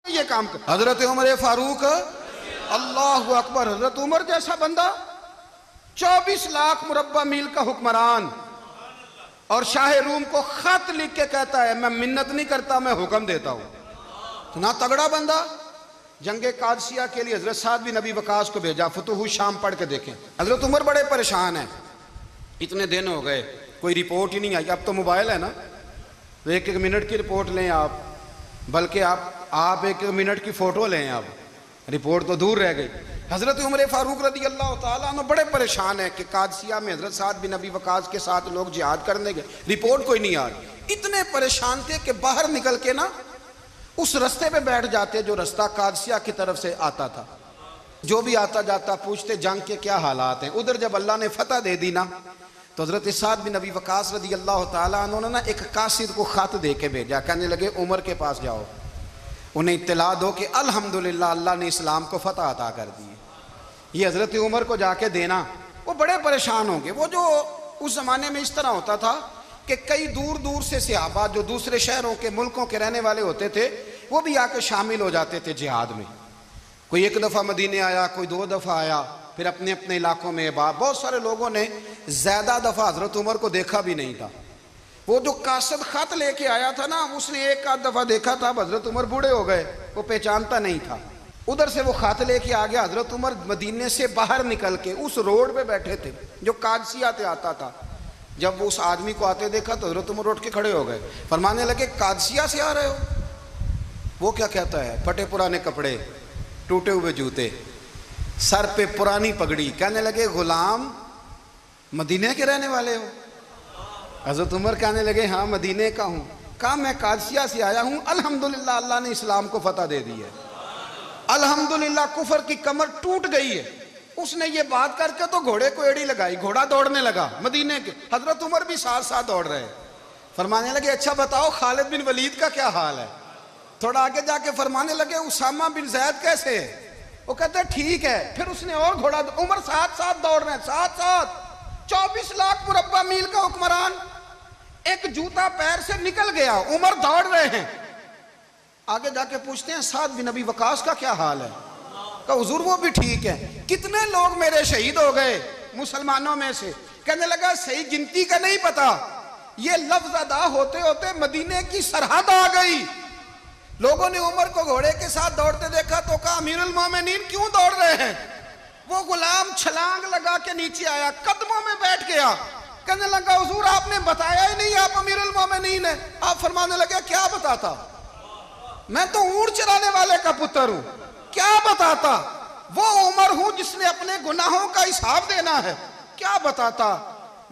ये काम कर। हजरत उमर फारूक, अल्लाह अकबर। हजरत उमर जैसा बंदा, 24 लाख मुरब्बा मील का हुक्मरान, और शाह रूम को खत लिख के कहता है मैं मिन्नत नहीं करता, मैं हुक्म देता हूं। इतना तगड़ा बंदा। जंगे कादसिया के लिए हजरत साद बिन नबी वकास को भेजा, फतुह शाम पढ़ के देखें। हजरत उमर बड़े परेशान हैं, इतने दिन हो गए कोई रिपोर्ट ही नहीं आई। अब तो मोबाइल है ना, तो एक एक मिनट की रिपोर्ट लें आप, बल्कि आप एक एक मिनट की फ़ोटो लें, आप रिपोर्ट तो दूर रह गई। हज़रत उमर फ़ारूक रज़ी अल्लाह ताला अन्हु बड़े परेशान है कि कादसिया में हज़रत साद बिन नबी वकास के साथ लोग जिहाद करने गए, रिपोर्ट कोई नहीं आ रही। इतने परेशान थे कि बाहर निकल के ना उस रास्ते पे बैठ जाते जो रास्ता कादसिया की तरफ से आता था। जो भी आता जाता पूछते जंग के क्या हालात हैं। उधर जब अल्लाह ने फतह दे दी ना, तो हज़रत साद बिन नबी वकास रज़ी अल्लाह ताला अन्हु ने ना एक कासिद को ख़त दे के भेजा। कहने लगे उमर के पास जाओ, उन्हें इत्तला दो कि अल्हम्दुलिल्लाह अल्लाह ने इस्लाम को फतह अता कर दी। ये हज़रत उमर को जाके देना। वो बड़े परेशान होंगे। वो जो उस ज़माने में इस तरह होता था कि कई दूर दूर से सहाबा जो दूसरे शहरों के मुल्कों के रहने वाले होते थे, वो भी आके शामिल हो जाते थे जिहाद में। कोई एक दफ़ा मदीने आया, कोई 2 दफ़ा आया, फिर अपने अपने इलाकों में। बहुत सारे लोगों ने ज़्यादा दफ़ा हज़रत उमर को देखा भी नहीं था। वो जो कासिद ख़त लेके आया था ना, उसने एक आध दफ़ा देखा था, हज़रत उमर बूढ़े हो गए, वो पहचानता नहीं था। उधर से वो ख़त लेके आ गया। हज़रत उमर मदीने से बाहर निकल के उस रोड पे बैठे थे जो कादसिया से आता था। जब वो उस आदमी को आते देखा तो हज़रत उमर उठ के खड़े हो गए, फरमाने लगे कादसिया से आ रहे हो? वो क्या कहता है? फटे पुराने कपड़े, टूटे हुए जूते, सर पे पुरानी पगड़ी। कहने लगे गुलाम मदीने के रहने वाले हो? हज़रत उमर कहने लगे हाँ मदीने का हूँ। कहा मैं कादसिया से आया हूँ, अल्हम्दुलिल्लाह अल्लाह ने इस्लाम को फतह दे दी है, अल्हम्दुलिल्लाह कुफर की कमर टूट गई है। उसने ये बात करके तो घोड़े को एड़ी लगाई, घोड़ा दौड़ने लगा मदीने के। हज़रत उमर भी साथ साथ दौड़ रहे। फरमाने लगे अच्छा बताओ खालिद बिन वलीद का क्या हाल है? थोड़ा आगे जाके फरमाने लगे उसामा बिन ज़ैद कैसे है? वो कहते हैं ठीक है। फिर उसने और घोड़ा, उमर साथ साथ दौड़ रहे हैं, साथ साथ। 24 लाख मुरब्बा मील का हुक्मरान, एक जूता पैर से निकल गया, उमर दौड़ रहे हैं। आगे जाके पूछते हैं साद बिन नबी वकास का क्या हाल है? कहा हुजूर वो भी ठीक है। कितने लोग मेरे शहीद हो गए मुसलमानों में से? कहने लगा सही गिनती का नहीं पता, ये लफ्ज अदा होते होते मदीने की सरहद आ गई। लोगों ने उमर को घोड़े के साथ दौड़ते देखा तो कहा अमीरुल मोमिनीन क्यों दौड़ रहे हैं? वो गुलाम छलांग लगा के नीचे आया, कदमों में बैठ गया। कहने लगा हुजूर आपने बताया ही नहीं आप अमीरुल मोमिनीन है। आप फरमाने लगे क्या बताता? मैं तो ऊंट चराने वाले का पुत्र हूं, क्या बताता? वो उमर हूं जिसने अपने गुनाहों का हिसाब देना है, क्या बताता?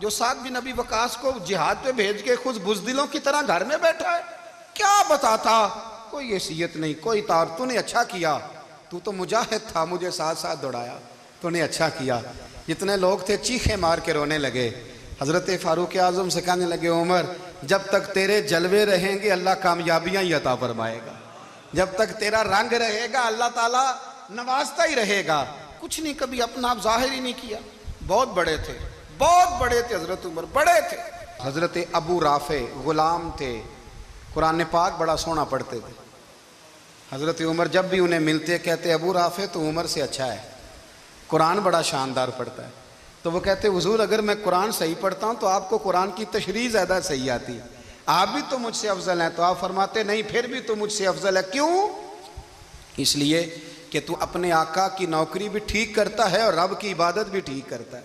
जो साद बिन नबी वकास को जिहाद पे भेज के खुद बुज़दिलों की तरह घर में बैठा है, क्या बताता? कोई हैसियत नहीं, कोई तार। तूने अच्छा किया, तू तो मुजाहिद था, मुझे साथ साथ दौड़ाया, तूने अच्छा किया। जितने लोग थे चीखे मार के रोने लगे। हज़रत फ़ारूक आज़म से कहने लगे उमर जब तक तेरे जलवे रहेंगे अल्लाह कामयाबियाँ ही अता फरमाएगा, जब तक तेरा रंग रहेगा अल्लाह ताला नवाजता ही रहेगा। कुछ नहीं, कभी अपना आप जाहिर ही नहीं किया। बहुत बड़े थे, बहुत बड़े थे हज़रत उमर, बड़े थे। हज़रत अबू राफ़े गुलाम थे, कुरान पाक बड़ा सोना पढ़ते थे। हज़रत उमर जब भी उन्हें मिलते कहते अबू राफ़े तो उमर से अच्छा है, कुरान बड़ा शानदार पढ़ता है। तो वो कहते हुजूर अगर मैं कुरान सही पढ़ता हूँ तो आपको कुरान की तशरीह ज़्यादा सही आती है, आप भी तो मुझसे अफजल हैं। तो आप फरमाते नहीं फिर भी तो मुझसे अफजल है। क्यों? इसलिए कि तू अपने आका की नौकरी भी ठीक करता है और रब की इबादत भी ठीक करता है,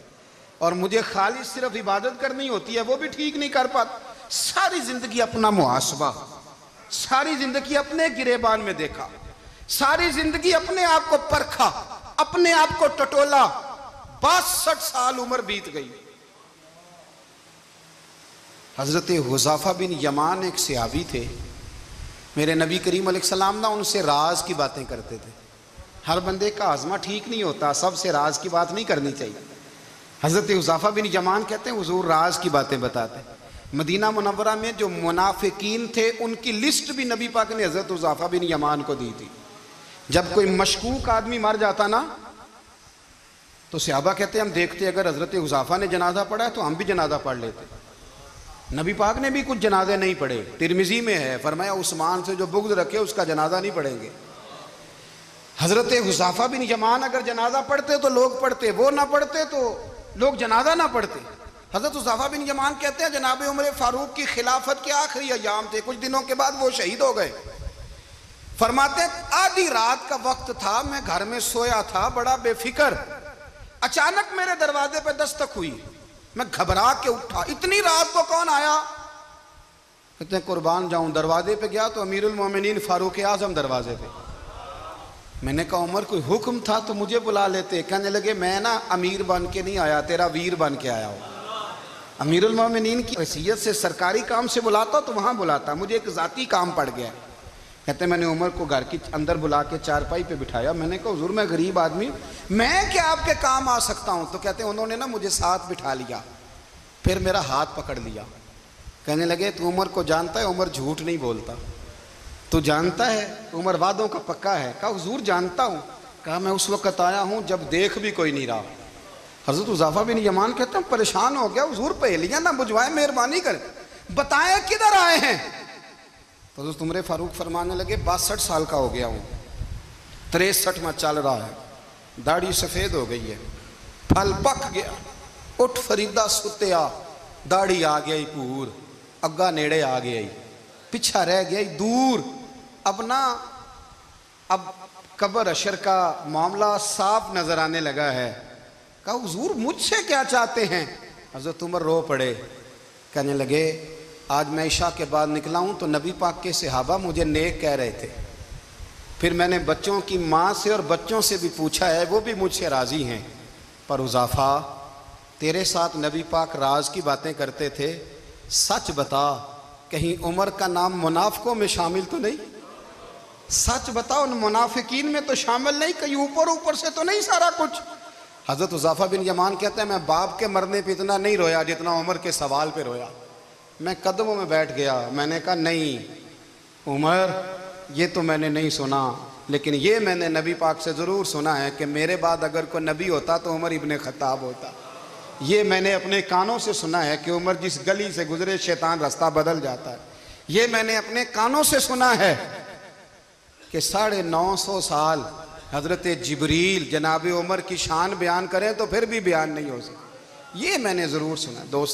और मुझे खाली सिर्फ इबादत करनी होती है वो भी ठीक नहीं कर पाता। सारी ज़िंदगी अपना मुहासबा, सारी ज़िंदगी अपने गिरेबान में देखा, सारी ज़िंदगी अपने आप को परखा, अपने आप को टटोला। 62 साल उम्र बीत गई। हज़रत हुज़ाफ़ा बिन यमान एक सहाबी थे, मेरे नबी करीम अलैहिस्सलाम ना उनसे राज की बातें करते थे। हर बंदे का आज़मा ठीक नहीं होता, सबसे राज की बात नहीं करनी चाहिए। हज़रत हुज़ाफ़ा बिन यमान कहते हैं हुजूर राज की बातें बताते। मदीना मुनव्वरा में जो मुनाफिकीन थे उनकी लिस्ट भी नबी पाक ने हज़रत हुज़ाफ़ा बिन यमान को दी थी। जब कोई मशकूक आदमी मर जाता ना तो सहाबा कहते हम देखते अगर हज़रत हुज़ाफ़ा ने जनाजा पढ़ा है तो हम भी जनाजा पढ़ लेते। नबी पाक ने भी कुछ जनाजे नहीं पढ़े, तिरमिज़ी में है, फरमाया उस्मान से जो बुग़्ज़ रखे उसका जनाजा नहीं पढ़ेंगे। हजरत हुज़ाफा बिन यमान अगर जनाजा पढ़ते तो लोग पढ़ते, वो ना पढ़ते तो लोग जनाजा ना पढ़ते। हजरत हुज़ाफा बिन यमान कहते हैं जनाब उमर फारूक की खिलाफत के आखिरी अयाम थे, कुछ दिनों के बाद वो शहीद हो गए। फरमाते आधी रात का वक्त था, मैं घर में सोया था बड़ा बेफिक्र, अचानक मेरे दरवाजे पे दस्तक हुई, मैं घबरा के उठा, इतनी रात को कौन आया? कहते हैं कुर्बान जाऊं, दरवाजे पे गया तो अमीरुल मोमिनीन फारूक आजम दरवाजे पे। मैंने कहा उमर कोई हुक्म था तो मुझे बुला लेते। कहने लगे मैं ना अमीर बन के नहीं आया, तेरा वीर बन के आया हूं। अमीरुल मोमिनीन की हैसियत से सरकारी काम से बुलाता तो वहां बुलाता, मुझे एक जाती काम पड़ गया। कहते मैंने उमर को घर की अंदर बुला के चारपाई पे बिठाया, मैंने कहा हुजूर मैं गरीब आदमी, मैं क्या आपके काम आ सकता हूँ? तो कहते उन्होंने ना मुझे साथ बिठा लिया, फिर मेरा हाथ पकड़ लिया, कहने लगे तू उमर को जानता है? उमर झूठ नहीं बोलता। तू जानता है? उमर वादों का पक्का है। कहा हुजूर जानता हूँ। कहा मैं उस वक्त आया हूँ जब देख भी कोई नहीं रहा। हजरत हुज़ाफा बिन यमान कहते हैं परेशान हो गया, हुजूर पहेलियां ना बुझवाए, मेहरबानी कर बताएं किधर आए हैं। तो हजरत उमर फारूक फरमाने लगे 62 साल का हो गया हूँ, 63 में चल रहा है, दाढ़ी सफ़ेद हो गई है, फल पक गया, उठ फरीदा सुत्या, दाढ़ी आ गई पूर, अग्गा नेड़े आ गया, पिछा रह गया दूर, अब कब्र अशर का मामला साफ नजर आने लगा है। कहा हुजूर मुझसे क्या चाहते हैं? हजरत उमर रो पड़े, कहने लगे आज मैं इशा के बाद निकला हूं तो नबी पाक के सहाबा मुझे नेक कह रहे थे, फिर मैंने बच्चों की माँ से और बच्चों से भी पूछा है, वो भी मुझसे राजी हैं, पर हुज़ाफा तेरे साथ नबी पाक राज की बातें करते थे, सच बता कहीं उमर का नाम मुनाफिकों में शामिल तो नहीं? सच बताओ, उन मुनाफिकीन में तो शामिल नहीं, कहीं ऊपर ऊपर से तो नहीं सारा कुछ? हजरत हुज़ाफा बिन यमान कहते हैं मैं बाप के मरने पे इतना नहीं रोया जितना उमर के सवाल पे रोया। मैं कदमों में बैठ गया, मैंने कहा नहीं उमर ये तो मैंने नहीं सुना, लेकिन ये मैंने नबी पाक से ज़रूर सुना है कि मेरे बाद अगर कोई नबी होता तो उमर इब्ने खत्ताब होता। ये मैंने अपने कानों से सुना है कि उमर जिस गली से गुजरे शैतान रास्ता बदल जाता है। ये मैंने अपने कानों से सुना है कि 950 साल हज़रत जिब्रील जनाब उमर की शान बयान करें तो फिर भी बयान नहीं हो सकता। ये मैंने ज़रूर सुना दोस्त।